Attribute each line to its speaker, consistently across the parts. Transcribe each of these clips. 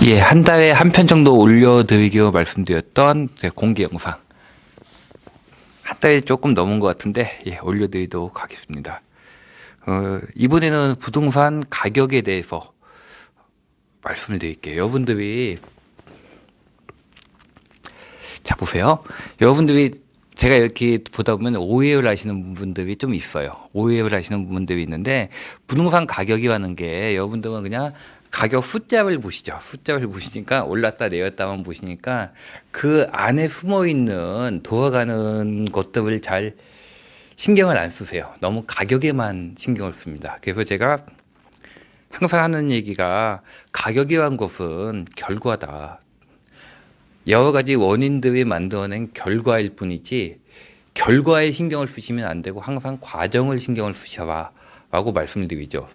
Speaker 1: 예, 한 달에 한 편 정도 올려드리기로 말씀드렸던 공개 영상. 한 달이 조금 넘은 것 같은데, 예, 올려드리도록 하겠습니다. 이번에는 부동산 가격에 대해서 말씀을 드릴게요. 여러분들이, 자, 보세요. 여러분들이 제가 이렇게 보다 보면 오해를 하시는 분들이 좀 있어요. 오해를 하시는 분들이 있는데, 부동산 가격이라는 게 여러분들은 그냥 가격 숫자를 보시죠. 숫자를 보시니까 올랐다 내렸다만 보시니까 그 안에 숨어 있는 돌아가는 것들을 잘 신경을 안 쓰세요. 너무 가격에만 신경을 씁니다. 그래서 제가 항상 하는 얘기가 가격이란 것은 결과다. 여러 가지 원인들이 만들어낸 결과일 뿐이지 결과에 신경을 쓰시면 안 되고 항상 과정을 신경을 쓰셔라 라고 말씀을 드리죠.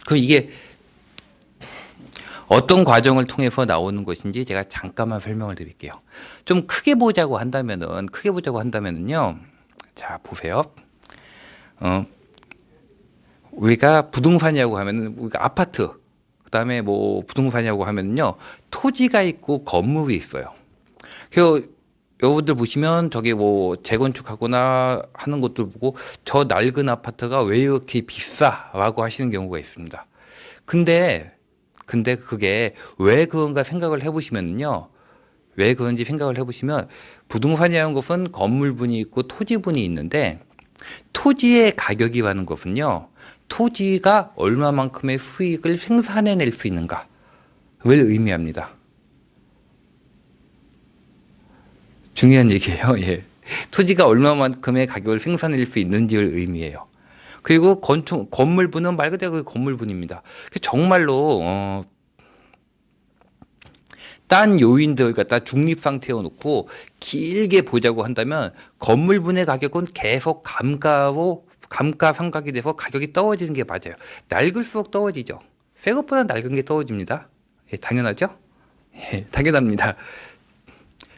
Speaker 1: 그럼 이게 어떤 과정을 통해서 나오는 것인지 제가 잠깐만 설명을 드릴게요. 좀 크게 보자고 한다면은요. 자, 보세요. 우리가 부동산이라고 하면은 우리가 아파트, 그다음에 뭐 부동산이라고 하면은요. 토지가 있고 건물이 있어요. 그래서 여러분들 보시면 저기 뭐 재건축하거나 하는 것들 보고 저 낡은 아파트가 왜 이렇게 비싸라고 하시는 경우가 있습니다. 근데 그게 왜 그런가 생각을 해보시면요. 왜 그런지 생각을 해보시면 부동산이라는 것은 건물분이 있고 토지분이 있는데 토지의 가격이라는 것은요. 토지가 얼마만큼의 수익을 생산해낼 수 있는가를 의미합니다. 중요한 얘기예요. 예. 토지가 얼마만큼의 가격을 생산해낼 수 있는지를 의미해요. 그리고 건물분은 말 그대로 건물분입니다. 정말로 딴 요인들 갖다 중립 상태에 놓고 길게 보자고 한다면 건물분의 가격은 계속 감가상각이 돼서 가격이 떨어지는 게 맞아요. 낡을수록 떨어지죠. 새 것보다 낡은 게 떨어집니다. 예, 당연하죠? 예, 당연합니다.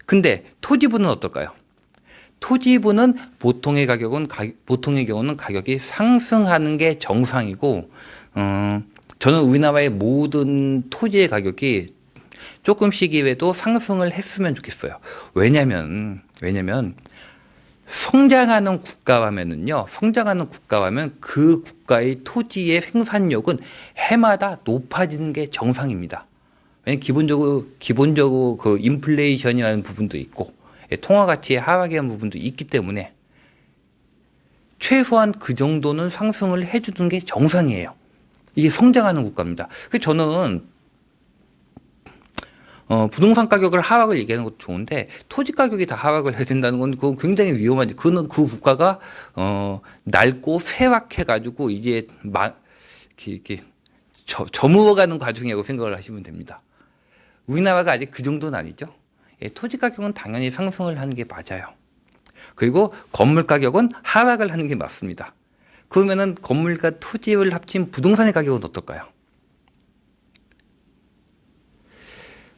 Speaker 1: 근데 토지분은 어떨까요? 토지분은 보통의 경우는 가격이 상승하는 게 정상이고, 저는 우리나라의 모든 토지의 가격이 조금씩이라도 상승을 했으면 좋겠어요. 왜냐면 성장하는 국가라면 그 국가의 토지의 생산력은 해마다 높아지는 게 정상입니다. 왜냐면 기본적으로 그 인플레이션이라는 부분도 있고, 통화 가치의 하락이라는 부분도 있기 때문에 최소한 그 정도는 상승을 해주는 게 정상이에요. 이게 성장하는 국가입니다. 그래서 저는 부동산 가격을 하락을 얘기하는 것도 좋은데 토지 가격이 다 하락을 해야 된다는 건 그건 굉장히 위험하지. 그는 그 국가가 낡고 쇠락해가지고 이제 이렇게 저물어가는 과정이라고 생각을 하시면 됩니다. 우리나라가 아직 그 정도는 아니죠. 예, 토지 가격은 당연히 상승을 하는 게 맞아요. 그리고 건물 가격은 하락을 하는 게 맞습니다. 그러면은 건물과 토지를 합친 부동산의 가격은 어떨까요?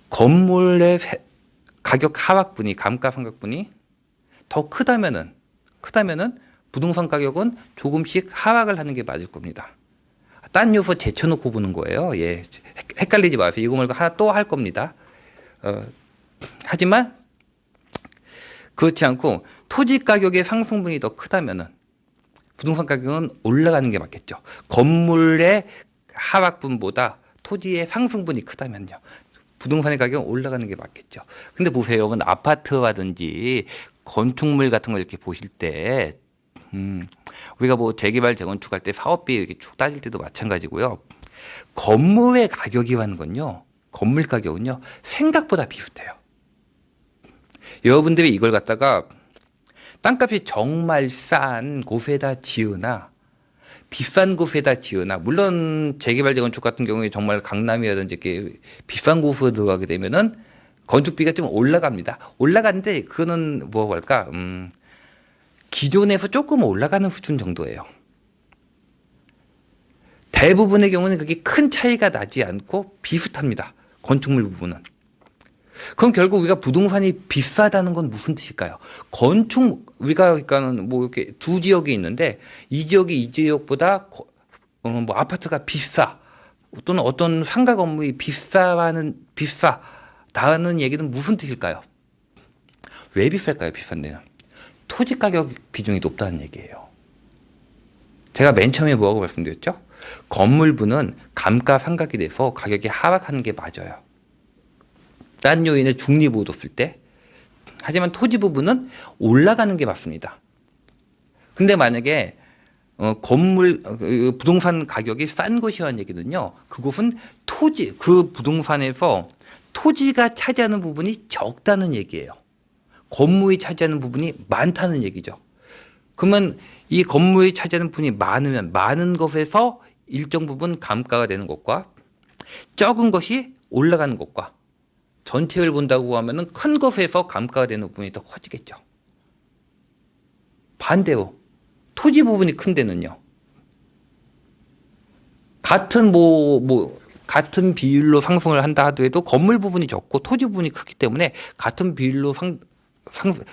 Speaker 1: 건물의 가격 하락분이 감가상각분이 더 크다면은 부동산 가격은 조금씩 하락을 하는 게 맞을 겁니다. 딴 요소 제쳐놓고 보는 거예요. 예, 헷갈리지 마세요. 이거 말고 하나 또 할 겁니다. 하지만 그렇지 않고 토지 가격의 상승분이 더 크다면은 부동산 가격은 올라가는 게 맞겠죠. 건물의 하락분보다 토지의 상승분이 크다면요. 부동산의 가격은 올라가는 게 맞겠죠. 근데 보세요. 여러분 아파트라든지 건축물 같은 거 이렇게 보실 때 우리가 뭐 재개발 재건축할 때 사업비 이렇게 쭉 따질 때도 마찬가지고요. 건물의 가격이라는 건요. 건물 가격은요. 생각보다 비슷해요. 여러분들이 이걸 갖다가 땅값이 정말 싼 곳에다 지으나 비싼 곳에다 지으나 물론 재개발 재건축 같은 경우에 정말 강남이라든지 이렇게 비싼 곳으로 들어가게 되면은 건축비가 좀 올라갑니다. 올라가는데 그거는 뭐 할까 기존에서 조금 올라가는 수준 정도예요. 대부분의 경우는 그게 큰 차이가 나지 않고 비슷합니다. 건축물 부분은. 그럼 결국 우리가 부동산이 비싸다는 건 무슨 뜻일까요? 우리가 그러니까는 뭐 이렇게 두 지역이 있는데 이 지역이 이 지역보다 뭐 아파트가 비싸. 또는 어떤 상가 건물이 비싸다는 얘기는 무슨 뜻일까요? 왜 비쌀까요? 비싼 데는 토지 가격 비중이 높다는 얘기예요. 제가 맨 처음에 뭐라고 말씀드렸죠? 건물부는 감가 상각이 돼서 가격이 하락하는 게 맞아요. 딴 요인을 중립으로 뒀을 때. 하지만 토지 부분은 올라가는 게 맞습니다. 근데 만약에 부동산 가격이 싼 곳이라는 얘기는요, 그곳은 그 부동산에서 토지가 차지하는 부분이 적다는 얘기예요. 건물이 차지하는 부분이 많다는 얘기죠. 그러면 이 건물이 차지하는 부분이 많으면 많은 것에서 일정 부분 감가가 되는 것과 적은 것이 올라가는 것과 전체를 본다고 하면은 큰 것에서 감가가 되는 부분이 더 커지겠죠. 반대로 토지 부분이 큰 데는요. 같은 비율로 상승을 한다 하더라도 건물 부분이 적고 토지 부분이 크기 때문에 같은 비율로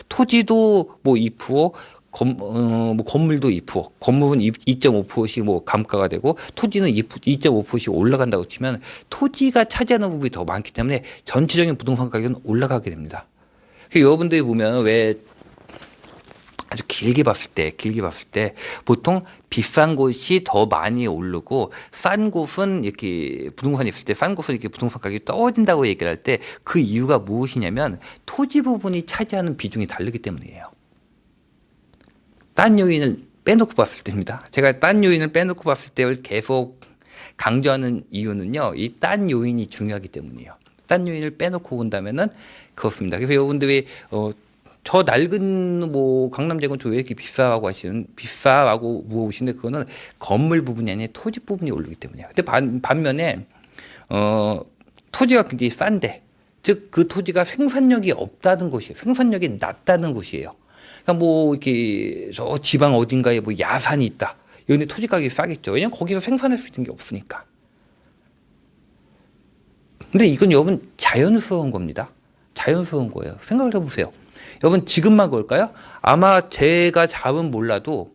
Speaker 1: 토지도 뭐 2%, 건물도 2%, 건물은 2.5%씩 뭐 감가가 되고 토지는 2.5%씩 올라간다고 치면 토지가 차지하는 부분이 더 많기 때문에 전체적인 부동산 가격은 올라가게 됩니다. 여러분들이 보면 왜 아주 길게 봤을 때 보통 비싼 곳이 더 많이 오르고 싼 곳은 이렇게 부동산이 있을 때 싼 곳은 이렇게 부동산 가격이 떨어진다고 얘기를 할 때 그 이유가 무엇이냐면 토지 부분이 차지하는 비중이 다르기 때문이에요. 딴 요인을 빼놓고 봤을 때입니다. 제가 딴 요인을 빼놓고 봤을 때를 계속 강조하는 이유는요. 이 딴 요인이 중요하기 때문이에요. 딴 요인을 빼놓고 본다면은 그렇습니다. 그래서 여러분들이 저 낡은 뭐 강남 재건축 왜 이렇게 비싸라고 물어보시는데 그거는 건물 부분이 아니라 토지 부분이 오르기 때문이에요. 근데 반면에 토지가 굉장히 싼데 즉 그 토지가 생산력이 없다는 곳이에요. 생산력이 낮다는 곳이에요. 그러니까 뭐 이렇게 저 지방 어딘가에 뭐 야산이 있다. 이런데 토지 가격이 싸겠죠. 왜냐면 거기서 생산할 수 있는 게 없으니까. 근데 이건 여러분 자연스러운 겁니다. 자연스러운 거예요. 생각을 해보세요. 여러분 지금만 그럴까요? 아마 제가 잘은 몰라도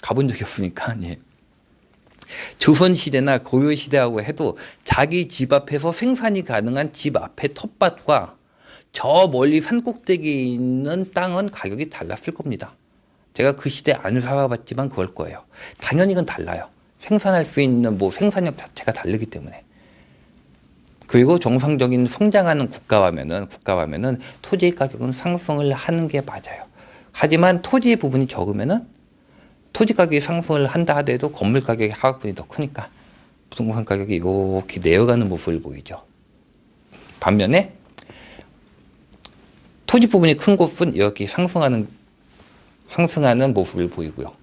Speaker 1: 가본 적이 없으니까 예. 조선시대나 고려시대하고 해도 자기 집 앞에서 생산이 가능한 집 앞에 텃밭과 저 멀리 산꼭대기에 있는 땅은 가격이 달랐을 겁니다. 제가 그 시대 안 살아봤지만 그럴 거예요. 당연히 그건 달라요. 생산할 수 있는 뭐 생산력 자체가 다르기 때문에. 그리고 정상적인 성장하는 국가라면은 토지 가격은 상승을 하는 게 맞아요. 하지만 토지 부분이 적으면은 토지 가격이 상승을 한다 하더라도 건물 가격의 하락분이 더 크니까 부동산 가격이 이렇게 내려가는 모습을 보이죠. 반면에 토지 부분이 큰 곳은 이렇게 상승하는 모습을 보이고요.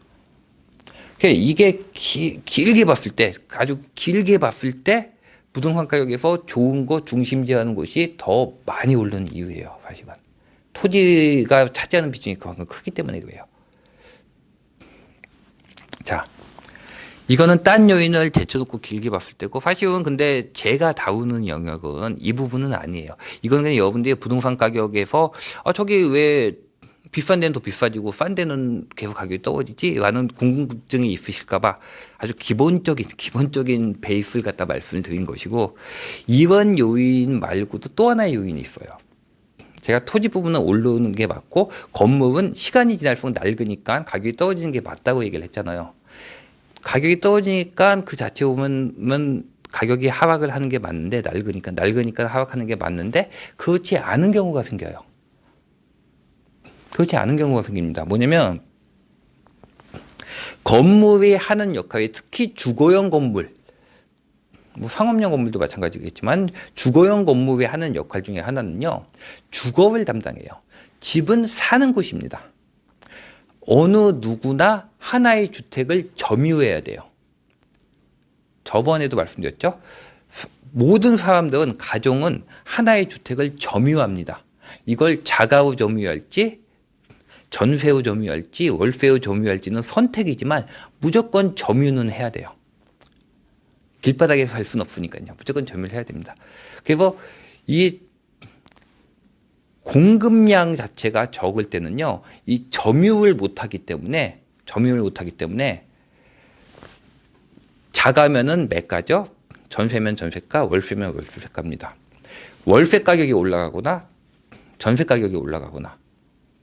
Speaker 1: 이게 길게 봤을 때, 아주 길게 봤을 때 부동산 가격에서 좋은 거 중심지하는 곳이 더 많이 오르는 이유예요. 사실은 토지가 차지하는 비중이 그만큼 크기 때문에 그래요. 자, 이거는 딴 요인을 제쳐놓고 길게 봤을 때고 사실은 근데 제가 다루는 영역은 이 부분은 아니에요. 이건 그냥 여러분들이 부동산 가격에서 저기 왜 비싼 데는 더 비싸지고 싼 데는 계속 가격이 떨어지지? 라는 궁금증이 있으실까봐 아주 기본적인 베이스를 갖다 말씀을 드린 것이고 이런 요인 말고도 또 하나의 요인이 있어요. 제가 토지 부분은 오르는 게 맞고 건물은 시간이 지날수록 낡으니까 가격이 떨어지는 게 맞다고 얘기를 했잖아요. 가격이 떨어지니까 그 자체 보면 가격이 하락을 하는 게 맞는데 낡으니까 하락하는 게 맞는데 그렇지 않은 경우가 생겨요. 그렇지 않은 경우가 생깁니다. 뭐냐면 건물이 하는 역할이 특히 주거용 건물, 뭐 상업용 건물도 마찬가지겠지만 주거용 건물이 하는 역할 중에 하나는요. 주거를 담당해요. 집은 사는 곳입니다. 어느 누구나 하나의 주택을 점유해야 돼요. 저번에도 말씀드렸죠. 모든 사람들은 가정은 하나의 주택을 점유합니다. 이걸 자가로 점유할지 전세로 점유할지 월세로 점유할지는 선택이지만 무조건 점유는 해야 돼요. 길바닥에서 살 수는 없으니까요. 무조건 점유를 해야 됩니다. 그래서 이 공급량 자체가 적을 때는요. 이 점유를 못하기 때문에 자가면은 매가죠. 전세면 전세가, 월세면 월세가입니다. 월세 가격이 올라가거나 전세 가격이 올라가거나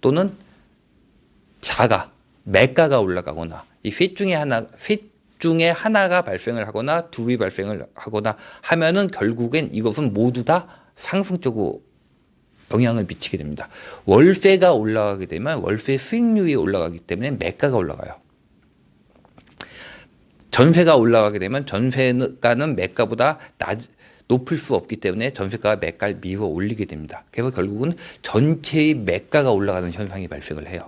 Speaker 1: 또는 자가, 매가가 올라가거나 이 셋 중에 하나가 발생을 하거나 둘이 발생을 하거나 하면은 결국엔 이것은 모두 다 상승적으로 영향을 미치게 됩니다. 월세가 올라가게 되면 월세 수익률이 올라가기 때문에 매가가 올라가요. 전세가 올라가게 되면 전세가는 매가보다 높을 수 없기 때문에 전세가가 매가를 밀어 올리게 됩니다. 그래서 결국은 전체의 매가가 올라가는 현상이 발생을 해요.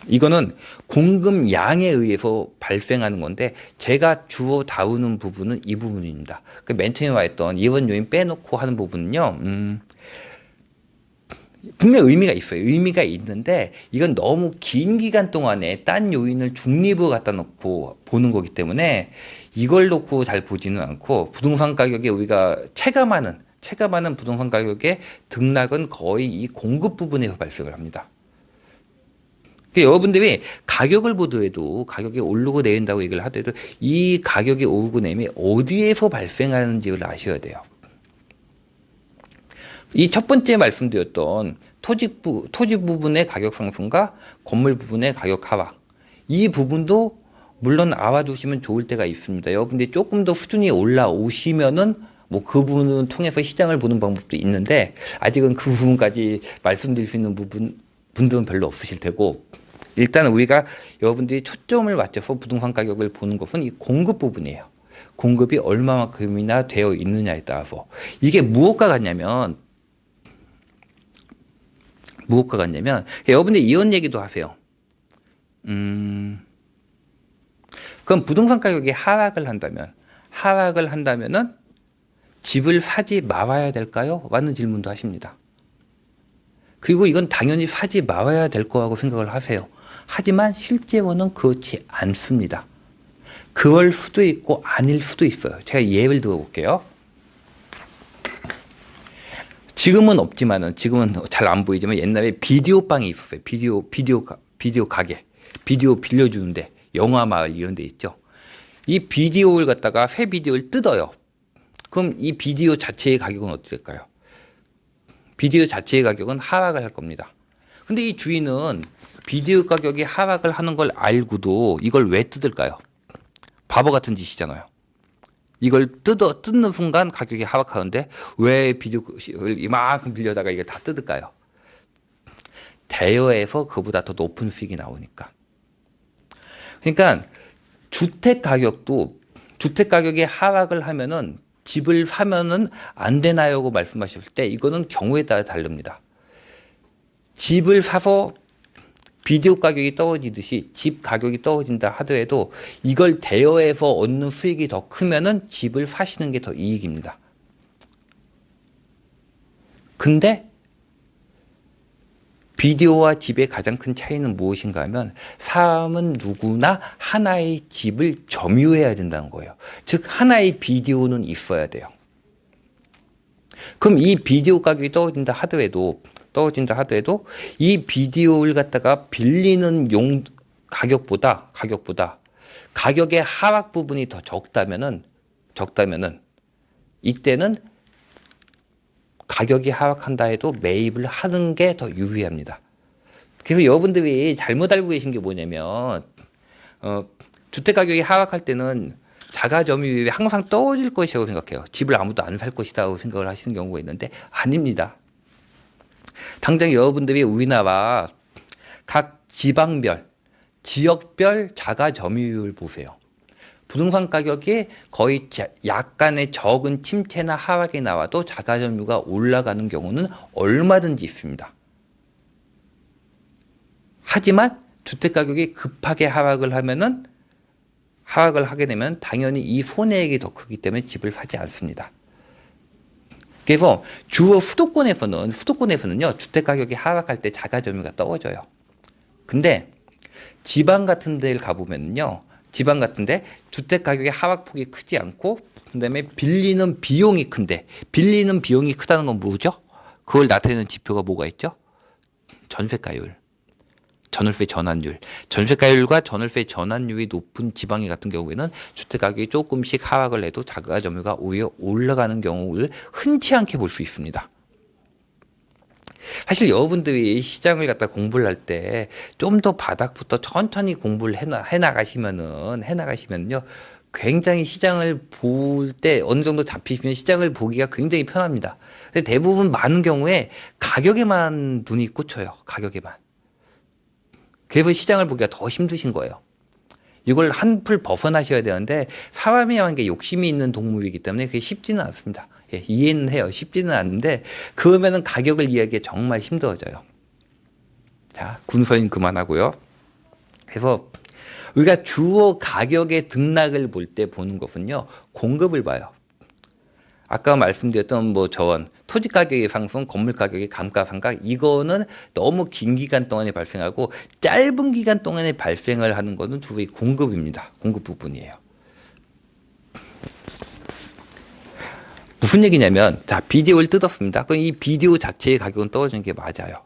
Speaker 1: 이거는 공급 양에 의해서 발생하는 건데 제가 주로 다루는 부분은 이 부분입니다. 그 맨 처음에 말했던 이원 요인 빼놓고 하는 부분은요. 분명 의미가 있어요. 의미가 있는데 이건 너무 긴 기간 동안에 딴 요인을 중립으로 갖다 놓고 보는 거기 때문에 이걸 놓고 잘 보지는 않고 부동산 가격에 우리가 체감하는 부동산 가격의 등락은 거의 이 공급 부분에서 발생을 합니다. 그러니까 여러분들이 가격을 보더라도 가격이 오르고 내린다고 얘기를 하더라도 이 가격이 오르고 내림이 어디에서 발생하는지를 아셔야 돼요. 이 첫 번째 말씀드렸던 토지 부분의 가격 상승과 건물 부분의 가격 하락. 이 부분도 물론 알아두시면 좋을 때가 있습니다. 여러분들이 조금 더 수준이 올라오시면은 뭐 그 부분을 통해서 시장을 보는 방법도 있는데 아직은 그 부분까지 말씀드릴 수 있는 분들은 별로 없으실 테고 일단 우리가 여러분들이 초점을 맞춰서 부동산 가격을 보는 것은 이 공급 부분이에요. 공급이 얼마만큼이나 되어 있느냐에 따라서 이게 무엇과 같냐면 여러분들이 이런 얘기도 하세요. 그럼 부동산 가격이 하락을 한다면은 집을 사지 말아야 될까요? 라는 질문도 하십니다. 그리고 이건 당연히 사지 말아야 될 거라고 생각을 하세요. 하지만 실제로는 그렇지 않습니다. 그럴 수도 있고 아닐 수도 있어요. 제가 예를 들어 볼게요. 지금은 없지만은 지금은 잘 안 보이지만 옛날에 비디오 방이 있었어요. 비디오 가게, 비디오 빌려주는데 영화 마을 이런 데 있죠. 이 비디오를 갖다가 새 비디오를 뜯어요. 그럼 이 비디오 자체의 가격은 어떻게 될까요? 비디오 자체의 가격은 하락을 할 겁니다. 근데 이 주인은 비디오 가격이 하락을 하는 걸 알고도 이걸 왜 뜯을까요? 바보 같은 짓이잖아요. 이걸 뜯는 순간 가격이 하락하는데 왜 비디오를 이만큼 빌려다가 이걸 다 뜯을까요? 대여해서 그보다 더 높은 수익이 나오니까. 그러니까 주택 가격이 하락을 하면은 집을 사면은 안 되나요고 말씀하셨을 때 이거는 경우에 따라 다릅니다. 집을 사서 비디오 가격이 떨어지듯이 집 가격이 떨어진다 하더라도 이걸 대여해서 얻는 수익이 더 크면은 집을 사시는 게 더 이익입니다. 근데 비디오와 집의 가장 큰 차이는 무엇인가 하면 사람은 누구나 하나의 집을 점유해야 된다는 거예요. 즉 하나의 비디오는 있어야 돼요. 그럼 이 비디오 가격이 떨어진다 하더라도 이 비디오를 갖다가 빌리는 가격보다 가격의 하락 부분이 더 적다면은 이때는 가격이 하락한다 해도 매입을 하는 게 더 유리합니다. 그래서 여러분들이 잘못 알고 계신 게 뭐냐면 주택 가격이 하락할 때는 자가 점유율이 항상 떨어질 것이라고 생각해요. 집을 아무도 안 살 것이라고 생각을 하시는 경우가 있는데 아닙니다. 당장 여러분들이 우리나라 각 지방별, 지역별 자가 점유율 보세요. 부동산 가격이 거의 약간의 적은 침체나 하락이 나와도 자가 점유가 올라가는 경우는 얼마든지 있습니다. 하지만 주택 가격이 급하게 하락을 하게 되면 당연히 이 손해액이 더 크기 때문에 집을 사지 않습니다. 그래서 주로 수도권에서는요 주택 가격이 하락할 때 자가 점유가 떨어져요. 근데 지방 같은 데를 가보면요 지방 같은데 주택 가격의 하락폭이 크지 않고 그다음에 빌리는 비용이 크다는 건 뭐죠? 그걸 나타내는 지표가 뭐가 있죠? 전세가율. 전월세 전환율. 전세가율과 전월세 전환율이 높은 지방에 같은 경우에는 주택 가격이 조금씩 하락을 해도 자가 점유가 오히려 올라가는 경우를 흔치 않게 볼 수 있습니다. 사실 여러분들이 시장을 갖다 공부를 할 때 좀 더 바닥부터 천천히 공부를 해나가시면요. 굉장히 시장을 볼 때 어느 정도 잡히시면 시장을 보기가 굉장히 편합니다. 근데 대부분 많은 경우에 가격에만 눈이 꽂혀요. 가격에만. 그래서 시장을 보기가 더 힘드신 거예요. 이걸 한풀 벗어나셔야 되는데 사람이라는 게 욕심이 있는 동물이기 때문에 그게 쉽지는 않습니다. 예, 이해는 해요. 쉽지는 않은데 그러면은 가격을 이해하기가 정말 힘들어져요. 자, 군소인 그만하고요. 그래서 우리가 주로 가격의 등락을 볼 때 보는 것은요, 공급을 봐요. 아까 말씀드렸던 뭐 저원, 토지 가격의 상승, 건물 가격의 감가상각, 이거는 너무 긴 기간 동안에 발생하고 짧은 기간 동안에 발생을 하는 것은 주로 이 공급입니다. 공급 부분이에요. 무슨 얘기냐면, 자, 비디오를 뜯었습니다. 그럼 이 비디오 자체의 가격은 떨어지는 게 맞아요.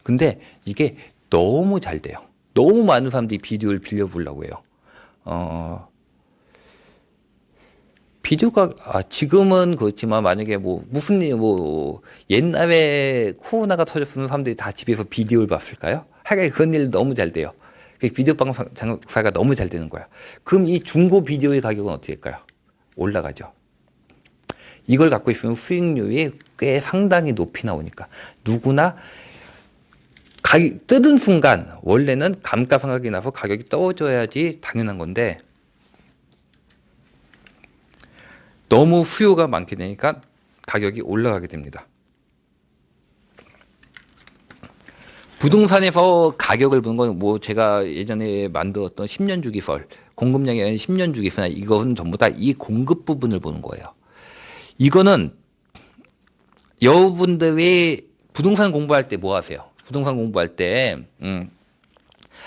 Speaker 1: 근데 이게 너무 잘 돼요. 너무 많은 사람들이 비디오를 빌려보려고 해요. 비디오가 지금은 그렇지만 만약에 뭐 무슨 뭐 옛날에 코로나가 터졌으면 사람들이 다 집에서 비디오를 봤을까요? 하여간 그런 일 너무 잘 돼요. 비디오 방사가 너무 잘 되는 거야. 그럼 이 중고 비디오의 가격은 어떻게 될까요? 올라가죠. 이걸 갖고 있으면 수익률이 꽤 상당히 높이 나오니까 누구나 뜯은 순간 원래는 감가상각이 나서 가격이 떨어져야지 당연한 건데 너무 수요가 많게 되니까 가격이 올라가게 됩니다. 부동산에서 가격을 보는 건 뭐 제가 예전에 만들었던 10년 주기설, 공급량이 아닌 10년 주기설, 이건 전부 다 이 공급 부분을 보는 거예요. 이거는 여러분들이 부동산 공부할 때 뭐 하세요? 부동산 공부할 때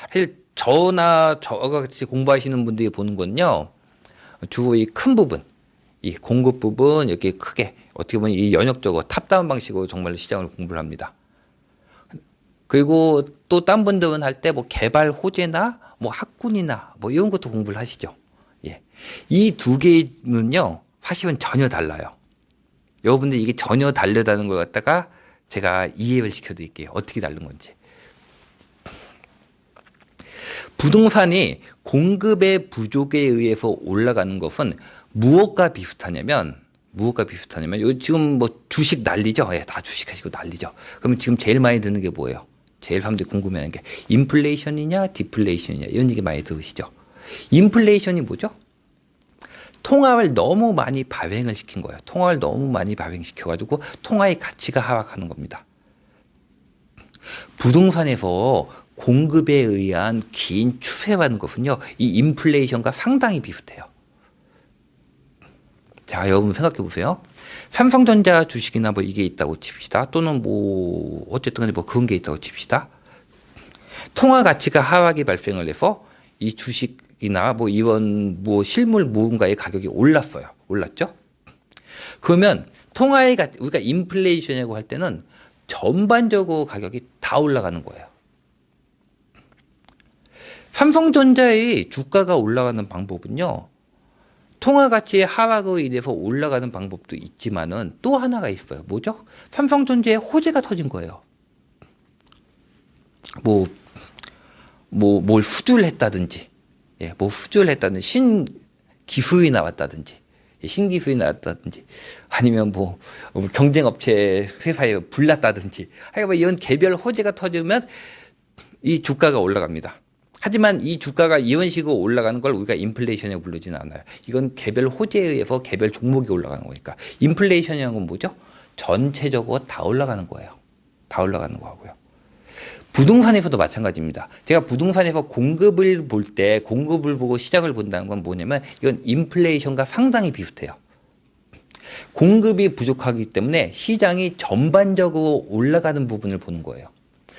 Speaker 1: 사실 저나 저가 같이 공부하시는 분들이 보는 건요, 주로 이 큰 부분, 이 공급 부분 이렇게 크게 어떻게 보면 이 연역적으로 탑다운 방식으로 정말 시장을 공부를 합니다. 그리고 또 딴 분들은 할 때 뭐 개발 호재나 뭐 학군이나 뭐 이런 것도 공부를 하시죠. 예. 이 두 개는요, 사실은 전혀 달라요. 여러분들 이게 전혀 다르다는 걸 갖다가 제가 이해를 시켜드릴게요. 어떻게 다른 건지. 부동산이 공급의 부족에 의해서 올라가는 것은 무엇과 비슷하냐면 요 지금 뭐 주식 난리죠. 예, 다 주식하시고 난리죠. 그러면 지금 제일 많이 듣는 게 뭐예요? 제일 사람들이 궁금해하는 게 인플레이션이냐 디플레이션이냐 이런 얘기 많이 들으시죠. 인플레이션이 뭐죠? 통화를 너무 많이 발행을 시킨 거예요. 통화를 너무 많이 발행시켜가지고 통화의 가치가 하락하는 겁니다. 부동산에서 공급에 의한 긴 추세라는 것은요, 이 인플레이션과 상당히 비슷해요. 자, 여러분 생각해 보세요. 삼성전자 주식이나 뭐 이게 있다고 칩시다. 또는 뭐 어쨌든 간에 뭐 그런 게 있다고 칩시다. 통화 가치가 하락이 발생을 해서 이 주식이나 뭐 이런 뭐 실물 무언가의 가격이 올랐어요. 올랐죠? 그러면 통화의 가치, 우리가 인플레이션이라고 할 때는 전반적으로 가격이 다 올라가는 거예요. 삼성전자의 주가가 올라가는 방법은요, 통화 가치의 하락으로 인해서 올라가는 방법도 있지만은 또 하나가 있어요. 뭐죠? 삼성전자에 호재가 터진 거예요. 뭘 수주를 했다든지, 예, 뭐 수주를 했다든지, 신기술이 나왔다든지, 신기술이 나왔다든지, 아니면 뭐 경쟁업체 회사에 불났다든지, 하여간 뭐 이런 개별 호재가 터지면 이 주가가 올라갑니다. 하지만 이 주가가 이런 식으로 올라가는 걸 우리가 인플레이션이라고 부르지는 않아요. 이건 개별 호재에 의해서 개별 종목이 올라가는 거니까. 인플레이션이라는 건 뭐죠? 전체적으로 다 올라가는 거예요. 다 올라가는 거고요. 부동산에서도 마찬가지입니다. 제가 부동산에서 공급을 볼 때 공급을 보고 시장을 본다는 건 뭐냐면 이건 인플레이션과 상당히 비슷해요. 공급이 부족하기 때문에 시장이 전반적으로 올라가는 부분을 보는 거예요.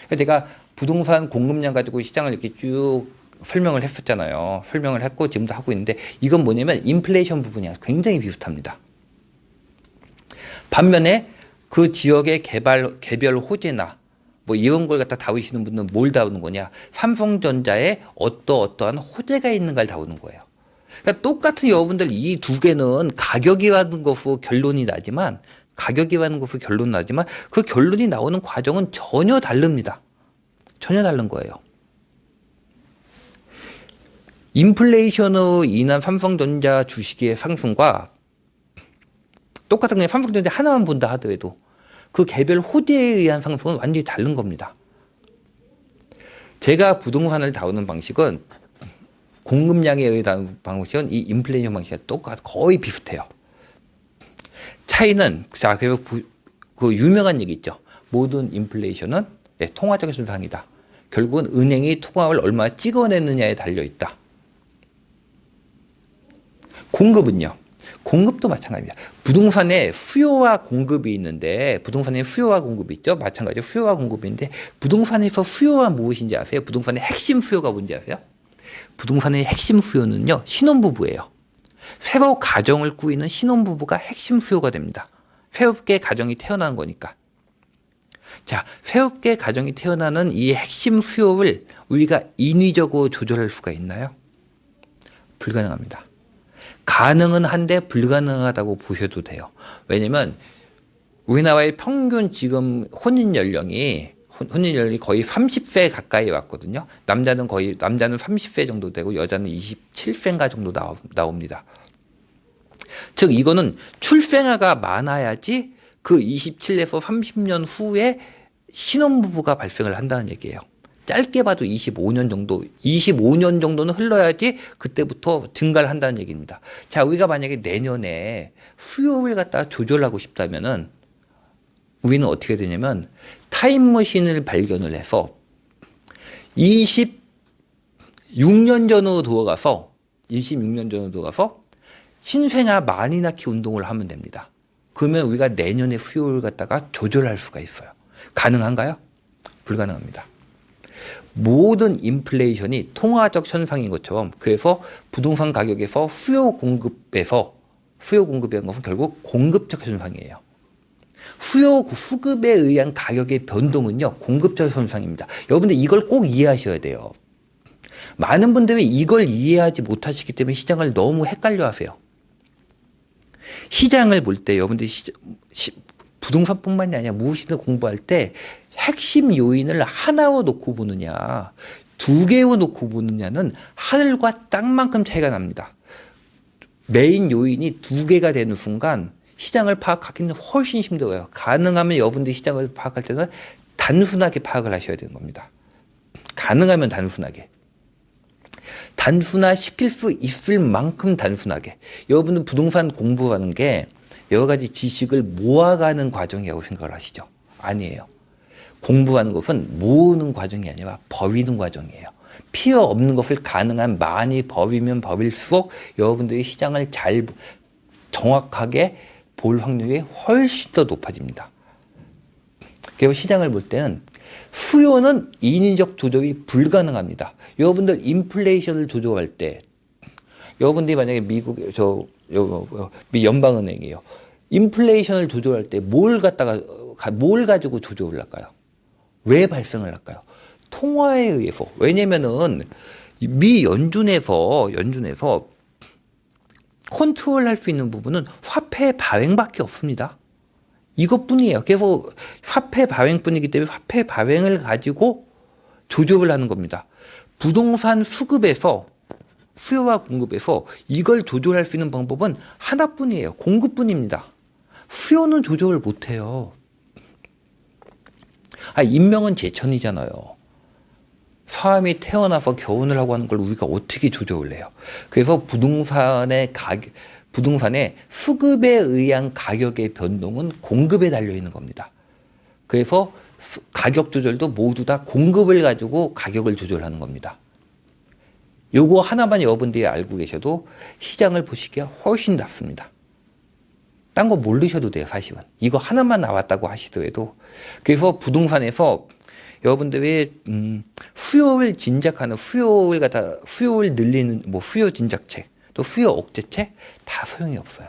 Speaker 1: 그러니까 제가 부동산 공급량 가지고 시장을 이렇게 쭉 설명을 했었잖아요. 설명을 했고 지금도 하고 있는데 이건 뭐냐면 인플레이션 부분이 굉장히 비슷합니다. 반면에 그 지역의 개별 호재나 뭐 이런 걸 갖다 다루시는 분은 뭘 다루는 거냐? 삼성전자에 어떠한 호재가 있는가를 다루는 거예요. 그러니까 똑같은 여러분들 이 두 개는 가격이라는 것으로 결론이 나지만 그 결론이 나오는 과정은 전혀 다릅니다. 전혀 다른 거예요. 인플레이션으로 인한 삼성전자 주식의 상승과 똑같은 그냥 삼성전자 하나만 본다 하더라도 그 개별 호재에 의한 상승은 완전히 다른 겁니다. 제가 부동산을 다루는 방식은 공급량에 의해 다루는 방식은 이 인플레이션 방식과 거의 비슷해요. 차이는 자 그리고 그 유명한 얘기 있죠. 모든 인플레이션은 통화적 현상이다. 결국은 은행이 통화를 얼마나 찍어내느냐에 달려 있다. 공급은요. 공급도 마찬가지입니다. 부동산에 수요와 공급이 있는데 부동산에 수요와 공급이 있죠. 마찬가지로 수요와 공급인데 부동산에서 수요가 무엇인지 아세요? 부동산의 핵심 수요가 뭔지 아세요? 부동산의 핵심 수요는요. 신혼부부예요. 새로 가정을 꾸리는 신혼부부가 핵심 수요가 됩니다. 새롭게 가정이 태어나는 거니까. 자, 새롭게 가정이 태어나는 이 핵심 수요를 우리가 인위적으로 조절할 수가 있나요? 불가능합니다. 가능은 한데 불가능하다고 보셔도 돼요. 왜냐면 우리나라의 평균 지금 혼인 연령이 거의 30세 가까이 왔거든요. 남자는 30세 정도 되고 여자는 27세인가 정도 나옵니다. 즉 이거는 출생아가 많아야지 그 27에서 30년 후에 신혼부부가 발생을 한다는 얘기예요. 짧게 봐도 25년 정도는 흘러야지 그때부터 증가를 한다는 얘기입니다. 자, 우리가 만약에 내년에 수요를 갖다 조절하고 싶다면은 우리는 어떻게 되냐면 타임머신을 발견을 해서 26년 전으로 돌아가서 신생아 많이 낳기 운동을 하면 됩니다. 그러면 우리가 내년에 수요를 갖다가 조절할 수가 있어요. 가능한가요? 불가능합니다. 모든 인플레이션이 통화적 현상인 것처럼 그래서 부동산 가격에서 수요공급이라는 것은 결국 공급적 현상이에요. 수급에 의한 가격의 변동은요, 공급적 현상입니다. 여러분들 이걸 꼭 이해하셔야 돼요. 많은 분들이 이걸 이해하지 못하시기 때문에 시장을 너무 헷갈려 하세요. 시장을 볼 때 여러분들이 부동산뿐만이 아니라 무엇이든 공부할 때 핵심 요인을 하나로 놓고 보느냐, 두 개로 놓고 보느냐는 하늘과 땅만큼 차이가 납니다. 메인 요인이 두 개가 되는 순간 시장을 파악하기는 훨씬 힘들어요. 가능하면 여러분들이 시장을 파악할 때는 단순하게 파악을 하셔야 되는 겁니다. 가능하면 단순하게. 단순화시킬 수 있을 만큼 단순하게. 여러분은 부동산 공부하는 게 여러 가지 지식을 모아가는 과정이라고 생각을 하시죠? 아니에요. 공부하는 것은 모으는 과정이 아니라 버리는 과정이에요. 필요 없는 것을 가능한 많이 버리면 버릴수록 여러분들이 시장을 잘 정확하게 볼 확률이 훨씬 더 높아집니다. 그리고 시장을 볼 때는 수요는 인위적 조절이 불가능합니다. 여러분들 인플레이션을 조절할 때 여러분들이 만약에 미국 미 연방은행이요. 인플레이션을 조절할 때 뭘 가지고 조절을 할까요? 왜 발생을 할까요? 통화에 의해서. 왜냐면은 미 연준에서 컨트롤할 수 있는 부분은 화폐 발행밖에 없습니다. 이것뿐이에요. 그래서 화폐 발행뿐이기 때문에 화폐 발행을 가지고 조절을 하는 겁니다. 부동산 수급에서 수요와 공급에서 이걸 조절할 수 있는 방법은 하나뿐이에요. 공급뿐입니다. 수요는 조절을 못해요. 인명은 제천이잖아요. 사람이 태어나서 결혼을 하고 하는 걸 우리가 어떻게 조절을 해요? 그래서 부동산의 수급에 의한 가격의 변동은 공급에 달려 있는 겁니다. 그래서 가격 조절도 모두 다 공급을 가지고 가격을 조절하는 겁니다. 요거 하나만 여러분들이 알고 계셔도 시장을 보시기가 훨씬 낫습니다. 딴 거 모르셔도 돼요, 사실은. 이거 하나만 나왔다고 하시더라도. 그래서 부동산에서 여러분들이 수요를 진작하는 수요를 늘리는 수요 진작책, 또 수요 억제책 다 소용이 없어요.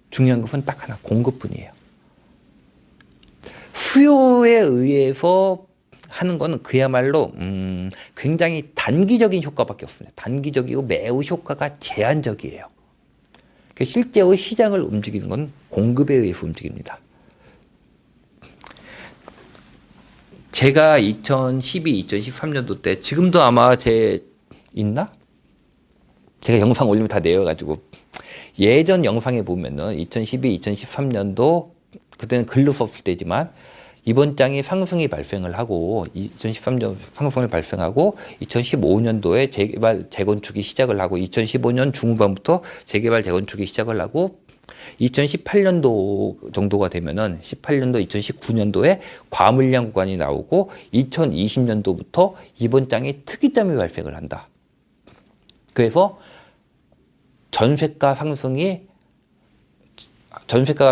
Speaker 1: 중요한 것은 딱 하나, 공급뿐이에요. 수요에 의해서 하는 거는 그야말로 굉장히 단기적인 효과밖에 없습니다. 단기적이고 매우 효과가 제한적이에요. 실제로 시장을 움직이는 건 공급에 의해서 움직입니다. 제가 2012, 2013년도 때 지금도 아마 있나? 제가 영상 올리면 다 내려가지고 예전 영상에 보면은 2012, 2013년도 그때는 글로 썼을 때지만 이번 장이 상승이 발생을 하고 2013년 상승을 발생하고 2015년도에 재개발 재건축이 시작을 하고 2015년 중후반부터 재개발 재건축이 시작을 하고 2018년도 정도가 되면은 18년도 2019년도에 과물량 구간이 나오고 2020년도부터 이번 장이 특이점이 발생을 한다. 그래서 전세가가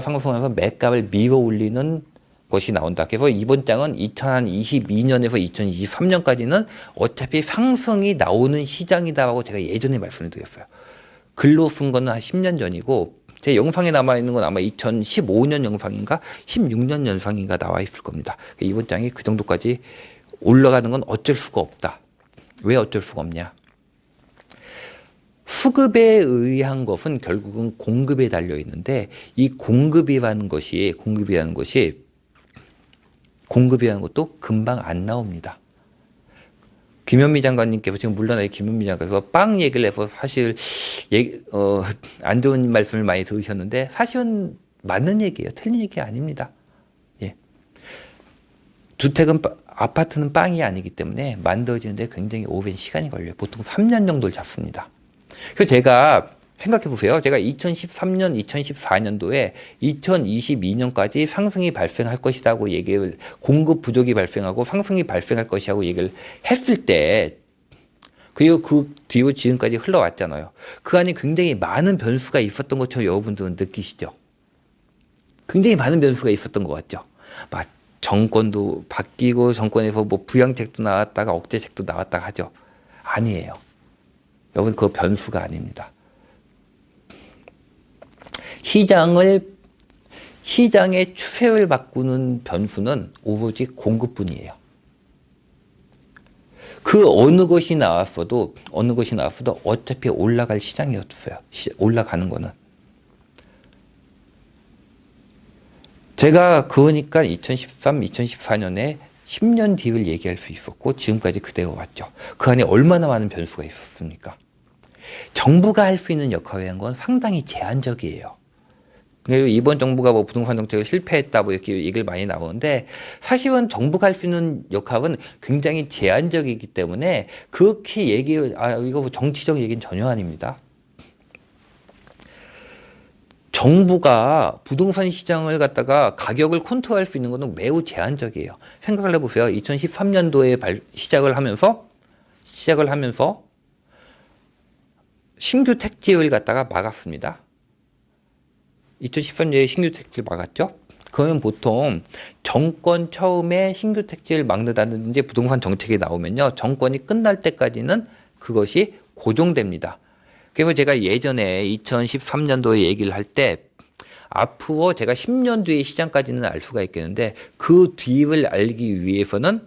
Speaker 1: 상승하면서 매값을 밀어 올리는 것이 나온다. 그래서 이번 장은 2022년에서 2023년까지는 어차피 상승이 나오는 시장이다라고 제가 예전에 말씀을 드렸어요. 글로 쓴 거는 한 10년 전이고 제 영상에 남아있는 건 아마 2015년 영상인가 16년 영상인가 나와 있을 겁니다. 이번 장이 그 정도까지 올라가는 건 어쩔 수가 없다. 왜 어쩔 수가 없냐? 수급에 의한 것은 결국은 공급에 달려 있는데 이 공급이라는 것도 금방 안 나옵니다. 김현미 장관님께서 지금 물러나신 김현미 장관께서 빵 얘기를 해서 사실 안 좋은 말씀을 많이 들으셨는데 사실은 맞는 얘기예요. 틀린 얘기 아닙니다. 예. 아파트는 빵이 아니기 때문에 만들어지는데 굉장히 오랜 시간이 걸려요. 보통 3년 정도를 잡습니다. 그래서 제가 생각해 보세요. 제가 2013년, 2014년도에 2022년까지 상승이 발생할 것이라고 공급 부족이 발생하고 상승이 발생할 것이라고 얘기를 했을 때, 그리고 그 뒤로 지금까지 흘러왔잖아요. 그 안에 굉장히 많은 변수가 있었던 것처럼 여러분들은 느끼시죠? 굉장히 많은 변수가 있었던 것 같죠? 막 정권도 바뀌고 정권에서 뭐 부양책도 나왔다가 억제책도 나왔다가 하죠. 아니에요. 여러분, 그거 변수가 아닙니다. 시장의 추세를 바꾸는 변수는 오로지 공급뿐이에요. 그 어느 것이 나왔어도 어차피 올라갈 시장이었어요. 올라가는 거는. 제가 그러니까 2013, 2014년에 10년 뒤를 얘기할 수 있었고 지금까지 그대로 왔죠. 그 안에 얼마나 많은 변수가 있었습니까? 정부가 할 수 있는 역할이라는 건 상당히 제한적이에요. 그리고 이번 정부가 뭐 부동산 정책을 실패했다 뭐 이렇게 얘기를 많이 나오는데 사실은 정부가 할 수 있는 역할은 굉장히 제한적이기 때문에 그렇게 이거 뭐 정치적 얘기는 전혀 아닙니다. 정부가 부동산 시장을 갖다가 가격을 컨트롤할 수 있는 것은 매우 제한적이에요. 생각을 해보세요. 2013년도에 시작을 하면서 신규 택지를 갖다가 막았습니다. 2013년에 신규 택지를 막았죠. 그러면 보통 정권 처음에 신규 택지를 막는다든지 부동산 정책이 나오면요. 정권이 끝날 때까지는 그것이 고정됩니다. 그래서 제가 예전에 2013년도에 얘기를 할 때 앞으로 제가 10년 뒤의 시장까지는 알 수가 있겠는데 그 뒤를 알기 위해서는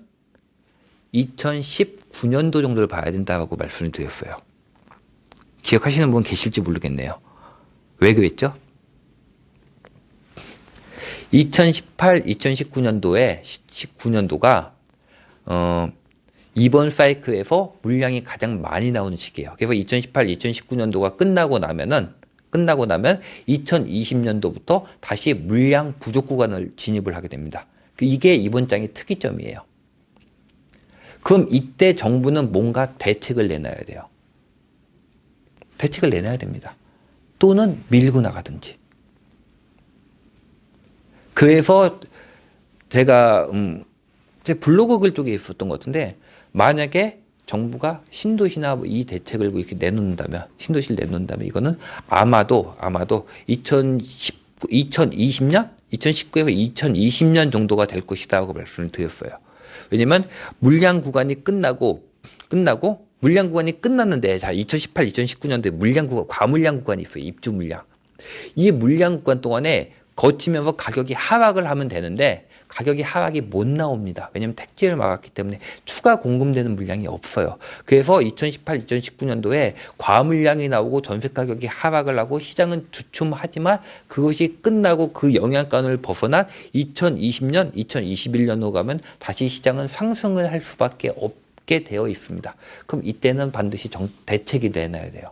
Speaker 1: 2019년도 정도를 봐야 된다고 말씀을 드렸어요. 기억하시는 분 계실지 모르겠네요. 왜 그랬죠? 2018, 19년도가 이번 사이클에서 물량이 가장 많이 나오는 시기예요. 그래서 2018, 2019년도가 끝나고 나면 2020년도부터 다시 물량 부족 구간을 진입을 하게 됩니다. 이게 이번 장의 특이점이에요. 그럼 이때 정부는 뭔가 대책을 내놔야 돼요. 대책을 내놔야 됩니다. 또는 밀고 나가든지. 그래서 제가 제 블로그 글 쪽에 있었던 것 같은데 만약에 정부가 신도시나 이 대책을 이렇게 신도시를 내놓는다면 이거는 아마도 2020년? 2019에서 2020년 정도가 될 것이다라고 말씀을 드렸어요. 왜냐면 물량 구간이 물량 구간이 끝났는데, 자, 2018, 2019년도에 과물량 구간이 있어요. 입주 물량. 이 물량 구간 동안에 거치면서 가격이 하락을 하면 되는데, 가격이 하락이 못 나옵니다. 왜냐하면 택지를 막았기 때문에 추가 공급되는 물량이 없어요. 그래서 2018, 2019년도에 과물량이 나오고 전세 가격이 하락을 하고 시장은 주춤하지만 그것이 끝나고 그 영향권을 벗어난 2020년, 2021년으로 가면 다시 시장은 상승을 할 수밖에 없게 되어 있습니다. 그럼 이때는 반드시 대책이 내놔야 돼요.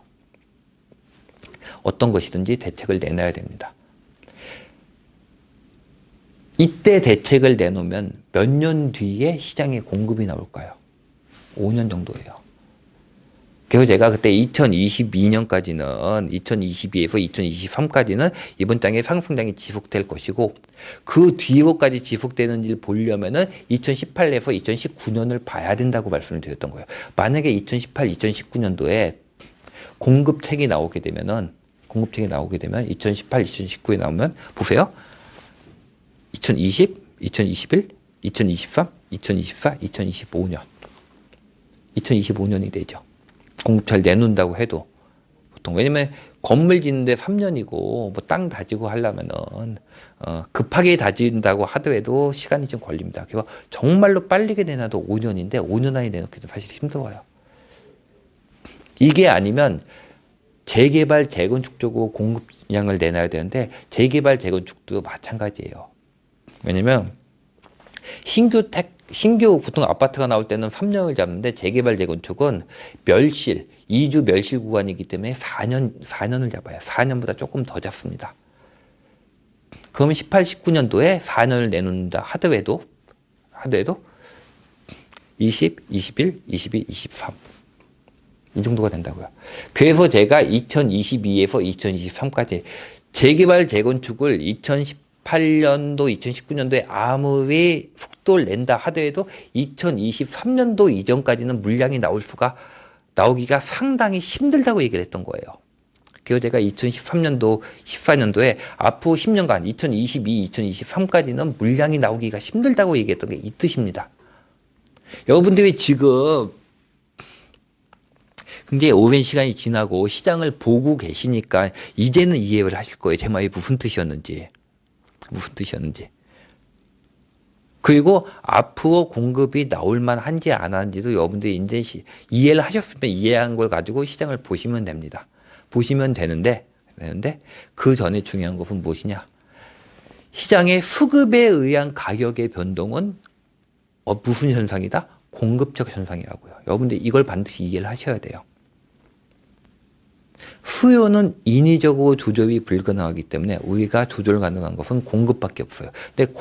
Speaker 1: 어떤 것이든지 대책을 내놔야 됩니다. 이때 대책을 내놓으면 몇 년 뒤에 시장에 공급이 나올까요? 5년 정도예요. 그래서 제가 그때 2022년까지는 2022에서 2023까지는 이번 장의 상승장이 지속될 것이고 그 뒤로까지 지속되는지를 보려면은 2018에서 2019년을 봐야 된다고 말씀을 드렸던 거예요. 만약에 2018, 2019년도에 공급책이 나오게 되면 2018, 2019에 나오면 보세요. 2020, 2021, 2023, 2024, 2025년. 2025년이 되죠. 공급 잘 내놓는다고 해도 보통 왜냐면 건물 짓는데 3년이고 뭐 땅 다지고 하려면은 급하게 다진다고 하더라도 시간이 좀 걸립니다. 그래서 정말로 빨리게 내놔도 5년인데 5년 안에 내놓기도 사실 힘들어요. 이게 아니면 재개발 재건축 쪽으로 공급량을 내놔야 되는데 재개발 재건축도 마찬가지예요. 왜냐면 신규 보통 아파트가 나올 때는 3년을 잡는데 재개발 재건축은 멸실, 2주 멸실 구간이기 때문에 4년을 잡아요. 4년보다 조금 더 잡습니다. 그러면 18, 19년도에 4년을 내놓는다 하더라도 20, 21, 22, 23 이 정도가 된다고요. 그래서 제가 2022에서 2023까지 재개발 재건축을 2018년도, 2019년도에 아무리 속도를 낸다 하더라도 2023년도 이전까지는 물량이 나오기가 상당히 힘들다고 얘기를 했던 거예요. 그래서 제가 2013년도, 14년도에 앞으로 10년간 2022, 2023까지는 물량이 나오기가 힘들다고 얘기했던 게 이 뜻입니다. 여러분들이 지금 굉장히 오랜 시간이 지나고 시장을 보고 계시니까 이제는 이해를 하실 거예요. 제 말이 무슨 뜻이었는지. 그리고 앞으로 공급이 나올 만한지 안 하는지도 여러분들이 이제 이해를 하셨으면 이해한 걸 가지고 시장을 보시면 됩니다. 보시면 되는데 그 전에 중요한 것은 무엇이냐? 시장의 수급에 의한 가격의 변동은 무슨 현상이다? 공급적 현상이라고요. 여러분들 이걸 반드시 이해를 하셔야 돼요. 수요는 인위적으로 조절이 불가능하기 때문에 우리가 조절 가능한 것은 공급밖에 없어요. 근데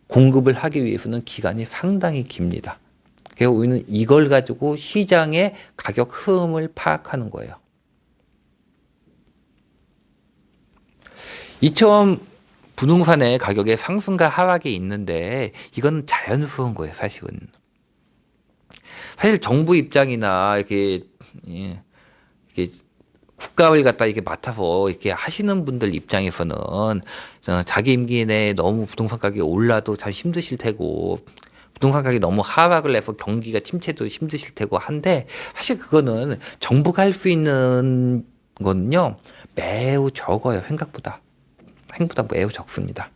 Speaker 1: 공급을 하기 위해서는 기간이 상당히 깁니다. 그래서 우리는 이걸 가지고 시장의 가격 흐름을 파악하는 거예요. 이처럼 부동산의 가격의 상승과 하락이 있는데 이건 자연스러운 거예요, 사실은. 사실 정부 입장이나 이렇게 국가를 갖다 이렇게 맡아서 이렇게 하시는 분들 입장에서는 자기 임기 내에 너무 부동산 가격이 올라도 참 힘드실 테고 부동산 가격이 너무 하락을 해서 경기가 침체도 힘드실 테고 한데 사실 그거는 정부가 할 수 있는 거는요 매우 적어요. 생각보다 매우 적습니다.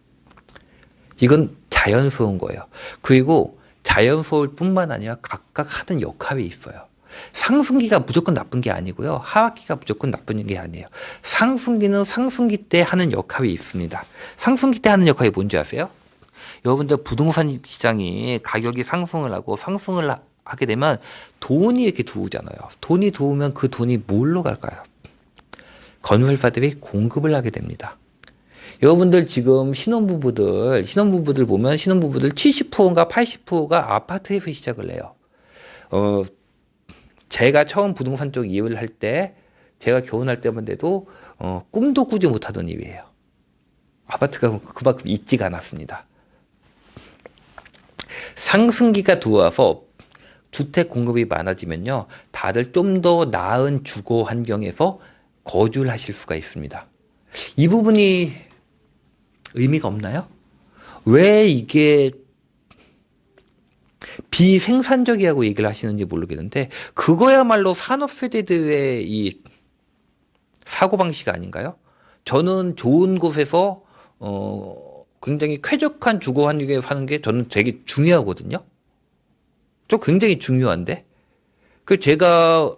Speaker 1: 이건 자연스러운 거예요. 그리고 자연스러울 뿐만 아니라 각각 하는 역할이 있어요. 상승기가 무조건 나쁜 게 아니고요. 하락기가 무조건 나쁜 게 아니에요. 상승기는 상승기 때 하는 역할이 있습니다. 상승기 때 하는 역할이 뭔지 아세요? 여러분들 부동산 시장이 가격이 상승을 하게 되면 돈이 이렇게 들어오잖아요. 돈이 들어오면 그 돈이 뭘로 갈까요? 건설사들이 공급을 하게 됩니다. 여러분들 지금 신혼부부들 보면 신혼부부들 70%인가 80%가 아파트에서 시작을 해요. 제가 처음 부동산 쪽 일을 할 때, 제가 결혼할 때만 돼도 꿈도 꾸지 못하던 일이에요. 아파트가 그만큼 있지가 않았습니다. 상승기가 들어와서 주택 공급이 많아지면요, 다들 좀 더 나은 주거 환경에서 거주를 하실 수가 있습니다. 이 부분이 의미가 없나요? 왜 이게 비생산적이라고 얘기를 하시는지 모르겠는데 그거야말로 산업세대들의 이 사고방식 아닌가요? 저는 좋은 곳에서 굉장히 쾌적한 주거 환경에 사는 게 저는 되게 중요하거든요. 저 굉장히 중요한데. 그 제가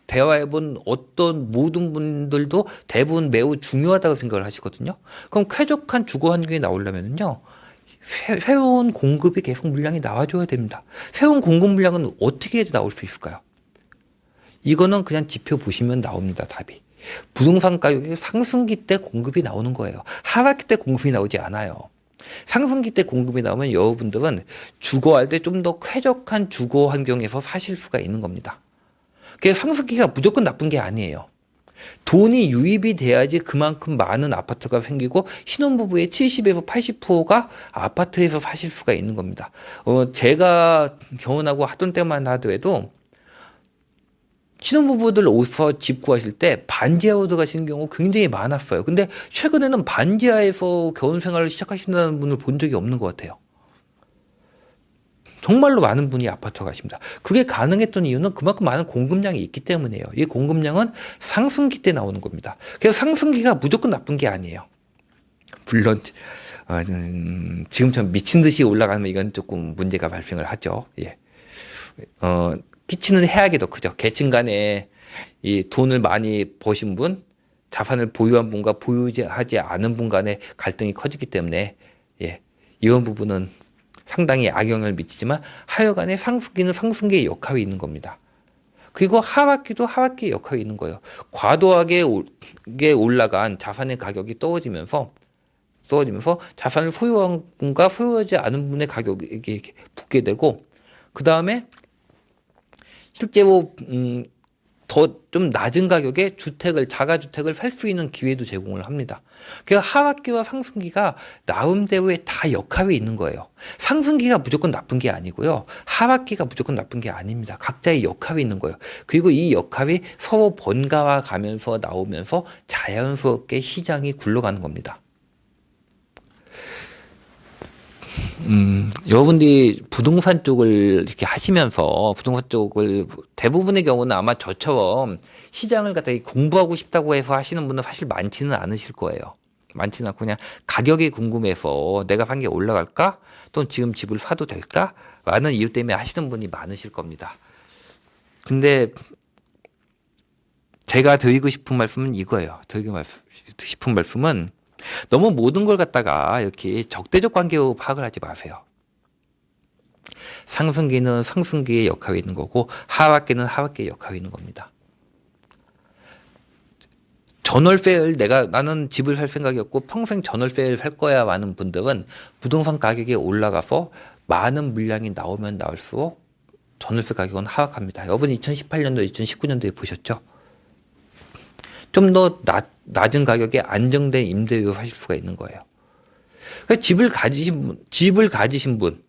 Speaker 1: 대화해본 어떤 모든 분들도 대부분 매우 중요하다고 생각을 하시거든요. 그럼 쾌적한 주거 환경이 나오려면요. 새로운 공급이 계속 물량이 나와줘야 됩니다. 새로운 공급 물량은 어떻게 해야 나올 수 있을까요? 이거는 그냥 지표 보시면 나옵니다. 답이. 부동산 가격이 상승기 때 공급이 나오는 거예요. 하락기 때 공급이 나오지 않아요. 상승기 때 공급이 나오면 여러분들은 주거할 때 좀 더 쾌적한 주거 환경에서 사실 수가 있는 겁니다. 그래서 상승기가 무조건 나쁜 게 아니에요. 돈이 유입이 돼야지 그만큼 많은 아파트가 생기고 신혼부부의 70에서 80%가 아파트에서 사실 수가 있는 겁니다. 제가 결혼하고 하던 때만 하더라도 신혼부부들 오셔서 집 구하실 때 반지하로 들어가시는 경우 굉장히 많았어요. 근데 최근에는 반지하에서 결혼 생활을 시작하신다는 분을 본 적이 없는 것 같아요. 정말로 많은 분이 아파트 가십니다. 그게 가능했던 이유는 그만큼 많은 공급량이 있기 때문이에요. 이 공급량은 상승기 때 나오는 겁니다. 그래서 상승기가 무조건 나쁜 게 아니에요. 물론 지금처럼 미친 듯이 올라가면 이건 조금 문제가 발생을 하죠. 예. 끼치는 해악이 더 크죠. 계층 간에 이 돈을 많이 버신 분, 자산을 보유한 분과 보유하지 않은 분 간의 갈등이 커지기 때문에 예. 이런 부분은 상당히 악영향을 미치지만 하여간에 상승기는 상승기의 역할이 있는 겁니다. 그리고 하락기도 하락기의 역할이 있는 거예요. 과도하게 올라간 자산의 가격이 떨어지면서 자산을 소유한 분과 소유하지 않은 분의 가격이 붙게 되고 그 다음에 실제로 더 좀 낮은 가격에 자가주택을 살 수 있는 기회도 제공을 합니다. 그래서 하락기와 상승기가 나름대로의 다 역할이 있는 거예요. 상승기가 무조건 나쁜 게 아니고요. 하락기가 무조건 나쁜 게 아닙니다. 각자의 역할이 있는 거예요. 그리고 이 역할이 서로 번갈아 가면서 나오면서 자연스럽게 시장이 굴러가는 겁니다. 여러분들이 부동산 쪽을 이렇게 하시면서 부동산 쪽을 대부분의 경우는 아마 저처럼 시장을 갖다 공부하고 싶다고 해서 하시는 분은 사실 많지는 않으실 거예요. 많지는 않고 그냥 가격이 궁금해서 내가 산 게 올라갈까? 또는 지금 집을 사도 될까? 라는 이유 때문에 하시는 분이 많으실 겁니다. 근데 제가 드리고 싶은 말씀은 이거예요. 드리고 싶은 말씀은 너무 모든 걸 갖다가 이렇게 적대적 관계로 파악을 하지 마세요. 상승기는 상승기의 역할이 있는 거고 하락기는 하락기의 역할이 있는 겁니다. 전월세를 나는 집을 살 생각이 없고 평생 전월세를 살 거야 하는 분들은 부동산 가격이 올라가서 많은 물량이 나오면 나올수록 전월세 가격은 하락합니다. 여러분 2018년도, 2019년도에 보셨죠? 좀 더 낮은 가격에 안정된 임대료를 하실 수가 있는 거예요. 그러니까 집을 가지신 분,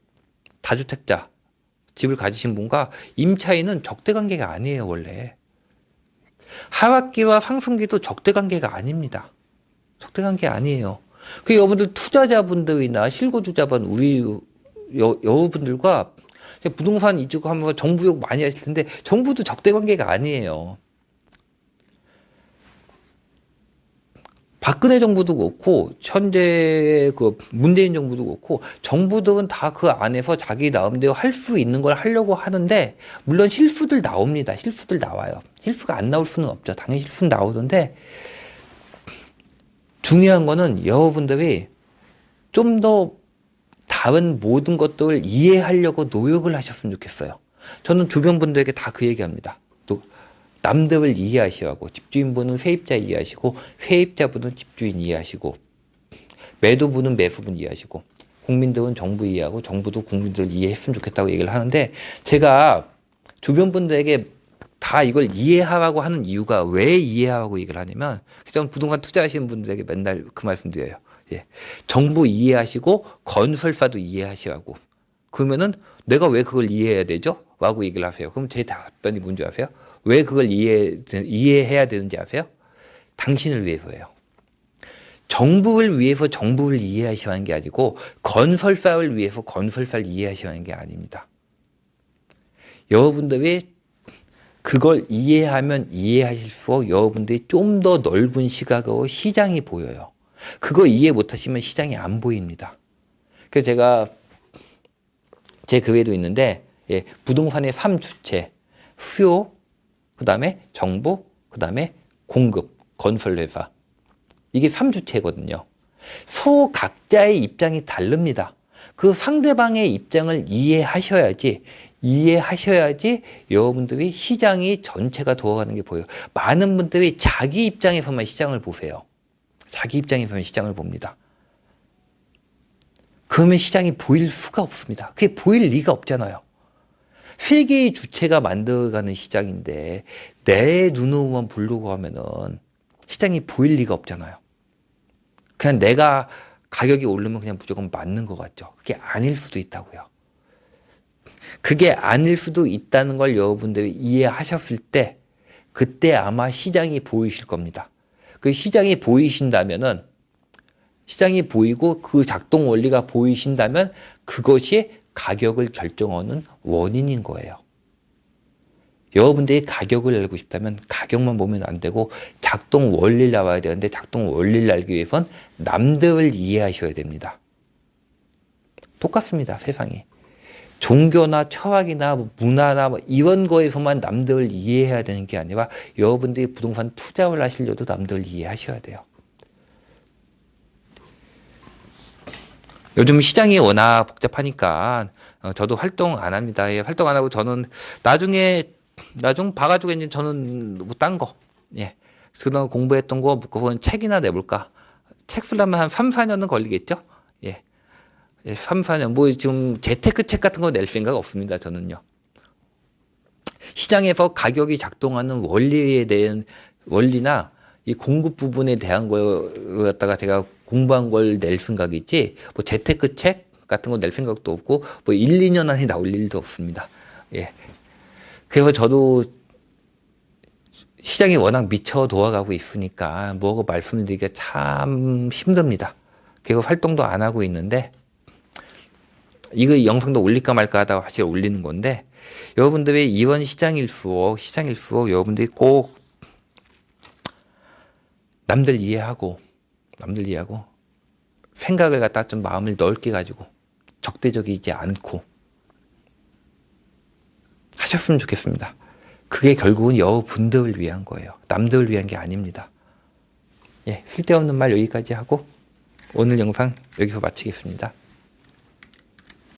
Speaker 1: 다주택자, 집을 가지신 분과 임차인은 적대 관계가 아니에요, 원래. 하락기와 상승기도 적대 관계가 아닙니다. 적대 관계 아니에요. 그 여러분들 투자자분들이나 실거주자분, 여러분들과 부동산 이주하면서 정부 욕 많이 하실 텐데 정부도 적대 관계가 아니에요. 박근혜 정부도 그렇고 현재 그 문재인 정부도 그렇고 정부들은 다 그 안에서 자기 나름대로 할 수 있는 걸 하려고 하는데 물론 실수들 나옵니다. 실수들 나와요. 실수가 안 나올 수는 없죠. 당연히 실수는 나오던데 중요한 거는 여러분들이 좀 더 다른 모든 것들을 이해하려고 노력을 하셨으면 좋겠어요. 저는 주변 분들에게 다 그 얘기합니다. 또 남들을 이해하시라고. 집주인분은 세입자 이해하시고 세입자분은 집주인 이해하시고 매도분은 매수분 이해하시고 국민들은 정부 이해하고 정부도 국민들 이해했으면 좋겠다고 얘기를 하는데 제가 주변 분들에게 다 이걸 이해하라고 하는 이유가 왜 이해하라고 얘기를 하냐면 저는 부동산 투자하시는 분들에게 맨날 그 말씀 드려요. 예. 정부 이해하시고 건설사도 이해하시라고. 그러면은 내가 왜 그걸 이해해야 되죠? 라고 얘기를 하세요. 그럼 제 답변이 뭔지 아세요? 왜 그걸 이해해야 되는지 아세요? 당신을 위해서예요. 정부를 위해서 정부를 이해하셔야 하는 게 아니고 건설사를 위해서 건설사를 이해하셔야 하는 게 아닙니다. 여러분들이 그걸 이해하면 이해하실수록 여러분들이 좀 더 넓은 시각으로 시장이 보여요. 그거 이해 못하시면 시장이 안 보입니다. 그래서 제가 제 글에도 있는데 부동산의 3주체 수요, 그 다음에 정보, 그 다음에 공급, 건설회사 이게 3주체거든요. 소 각자의 입장이 다릅니다. 그 상대방의 입장을 이해하셔야지 여러분들이 시장이 전체가 돌아가는 게 보여요. 많은 분들이 자기 입장에서만 시장을 보세요. 자기 입장에서만 시장을 봅니다. 그러면 시장이 보일 수가 없습니다. 그게 보일 리가 없잖아요. 세계의 주체가 만들어가는 시장인데 내 눈으로만 보려고 하면은 시장이 보일 리가 없잖아요. 그냥 내가 가격이 오르면 그냥 무조건 맞는 것 같죠. 그게 아닐 수도 있다고요. 그게 아닐 수도 있다는 걸 여러분들이 이해하셨을 때 그때 아마 시장이 보이실 겁니다. 그 시장이 보이신다면은 시장이 보이고 그 작동 원리가 보이신다면 그것이 가격을 결정하는 원인인 거예요. 여러분들이 가격을 알고 싶다면 가격만 보면 안 되고 작동 원리를 알아야 되는데 작동 원리를 알기 위해선 남들을 이해하셔야 됩니다. 똑같습니다. 세상이. 종교나 철학이나 문화나 이런 거에서만 남들을 이해해야 되는 게 아니라 여러분들이 부동산 투자를 하시려도 남들을 이해하셔야 돼요. 요즘 시장이 워낙 복잡하니까 저도 활동 안 합니다. 활동 안 하고 저는 나중 봐가지고 이제 저는 뭐 딴 거, 그동안 공부했던 거 그건 책이나 내볼까. 책 쓰려면 한 3, 4년은 걸리겠죠. 3, 4년 뭐 지금 재테크 책 같은 거 낼 생각 없습니다. 저는요. 시장에서 가격이 작동하는 원리에 대한 원리나 이 공급 부분에 대한 거 갖다가 제가 공부한 걸 낼 생각이지 뭐 재테크 책 같은 거 낼 생각도 없고 뭐 1, 2년 안에 나올 일도 없습니다. 그래서 저도 시장이 워낙 미쳐 돌아가고 있으니까 뭐하고 말씀드리기가 참 힘듭니다. 그리고 활동도 안 하고 있는데 이거 영상도 올릴까 말까 하다가 사실 올리는 건데 여러분들이 이런 시장일수록 여러분들이 꼭 남들 이해하고 생각을 갖다 좀 마음을 넓게 가지고 적대적이지 않고 하셨으면 좋겠습니다. 그게 결국은 여러분들을 위한 거예요. 남들을 위한 게 아닙니다. 쓸데없는 말 여기까지 하고 오늘 영상 여기서 마치겠습니다.